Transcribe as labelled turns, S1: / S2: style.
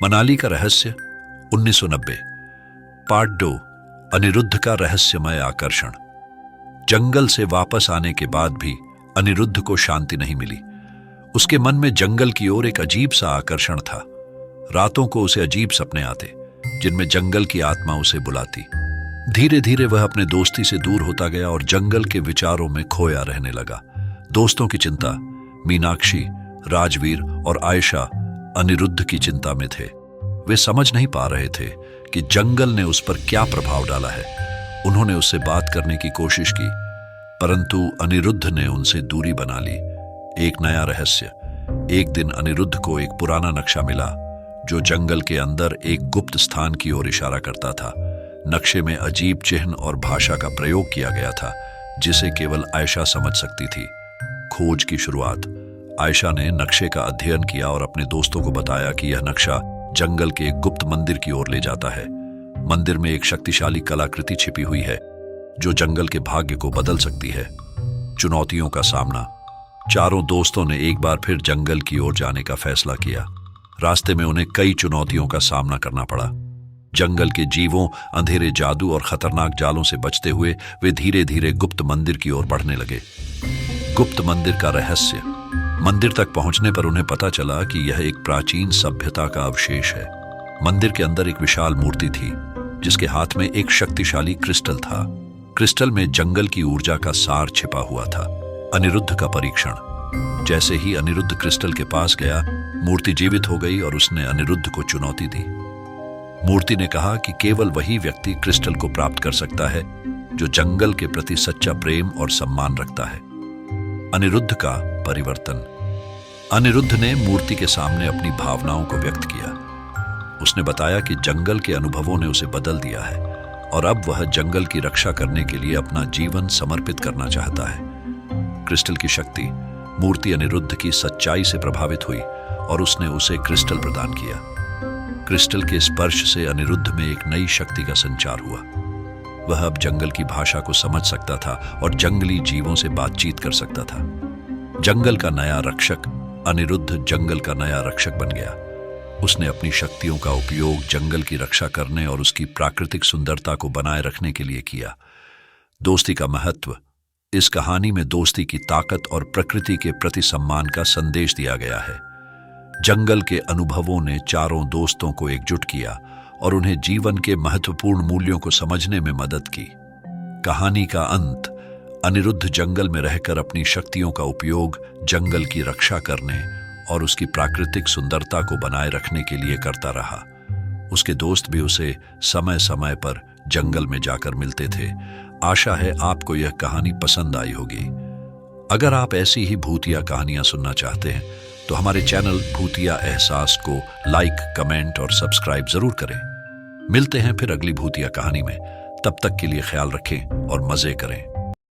S1: मनाली का रहस्य 1990। पार्ट 2। अनिरुद्ध का रहस्यमय आकर्षण। जंगल से वापस आने के बाद भी अनिरुद्ध को शांति नहीं मिली। उसके मन में जंगल की ओर एक अजीब सा आकर्षण था। रातों को उसे अजीब सपने आते जिनमें जंगल की आत्मा उसे बुलाती। धीरे धीरे वह अपने दोस्ती से दूर होता गया और जंगल के विचारों में खोया रहने लगा। दोस्तों की चिंता, मीनाक्षी, राजवीर और आयशा अनिरुद्ध की चिंता में थे। वे समझ नहीं पा रहे थे कि जंगल ने उस पर क्या प्रभाव डाला है। उन्होंने उससे बात करने की कोशिश की, परंतु अनिरुद्ध ने उनसे दूरी बना ली। एक नया रहस्य। एक दिन अनिरुद्ध को एक पुराना नक्शा मिला जो जंगल के अंदर एक गुप्त स्थान की ओर इशारा करता था। नक्शे में अजीब चिन्ह और भाषा का प्रयोग किया गया था जिसे केवल आयशा समझ सकती थी। खोज की शुरुआत। आयशा ने नक्शे का अध्ययन किया और अपने दोस्तों को बताया कि यह नक्शा जंगल के एक गुप्त मंदिर की ओर ले जाता है। मंदिर में एक शक्तिशाली कलाकृति छिपी हुई है जो जंगल के भाग्य को बदल सकती है। चुनौतियों का सामना। चारों दोस्तों ने एक बार फिर जंगल की ओर जाने का फैसला किया। रास्ते में उन्हें कई चुनौतियों का सामना करना पड़ा। जंगल के जीवों, अंधेरे जादू और खतरनाक जालों से बचते हुए वे धीरे धीरे गुप्त मंदिर की ओर बढ़ने लगे। गुप्त मंदिर का रहस्य। मंदिर तक पहुंचने पर उन्हें पता चला कि यह एक प्राचीन सभ्यता का अवशेष है। मंदिर के अंदर एक विशाल मूर्ति थी जिसके हाथ में एक शक्तिशाली क्रिस्टल था। क्रिस्टल में जंगल की ऊर्जा का सार छिपा हुआ था। अनिरुद्ध का परीक्षण। जैसे ही अनिरुद्ध क्रिस्टल के पास गया, मूर्ति जीवित हो गई और उसने अनिरुद्ध को चुनौती दी। मूर्ति ने कहा कि केवल वही व्यक्ति क्रिस्टल को प्राप्त कर सकता है जो जंगल के प्रति सच्चा प्रेम और सम्मान रखता है। अनिरुद्ध का परिवर्तन। अनिरुद्ध ने मूर्ति के सामने अपनी भावनाओं को व्यक्त किया। उसने बताया कि जंगल के अनुभवों ने उसे बदल दिया है और अब वह जंगल की रक्षा करने के लिए अपना जीवन समर्पित करना चाहता है। क्रिस्टल की शक्ति। मूर्ति अनिरुद्ध की सच्चाई से प्रभावित हुई और उसने उसे क्रिस्टल प्रदान किया। क्रिस्टल के स्पर्श से अनिरुद्ध में एक नई शक्ति का संचार हुआ। वह अब जंगल की भाषा को समझ सकता था और जंगली जीवों से बातचीत कर सकता था। जंगल का नया रक्षक। अनिरुद्ध जंगल का नया रक्षक बन गया। उसने अपनी शक्तियों का उपयोग जंगल की रक्षा करने और उसकी प्राकृतिक सुंदरता को बनाए रखने के लिए किया। दोस्ती का महत्व। इस कहानी में दोस्ती की ताकत और प्रकृति के प्रति सम्मान का संदेश दिया गया है। जंगल के अनुभवों ने चारों दोस्तों को एकजुट किया और उन्हें जीवन के महत्वपूर्ण मूल्यों को समझने में मदद की। कहानी का अंत। अनिरुद्ध जंगल में रहकर अपनी शक्तियों का उपयोग जंगल की रक्षा करने और उसकी प्राकृतिक सुंदरता को बनाए रखने के लिए करता रहा। उसके दोस्त भी उसे समय समय पर जंगल में जाकर मिलते थे। आशा है आपको यह कहानी पसंद आई होगी। अगर आप ऐसी ही भूतिया कहानियां सुनना चाहते हैं तो हमारे चैनल भूतिया एहसास को लाइक, कमेंट और सब्सक्राइब जरूर करें। मिलते हैं फिर अगली भूतिया कहानी में। तब तक के लिए ख्याल रखें और मजे करें।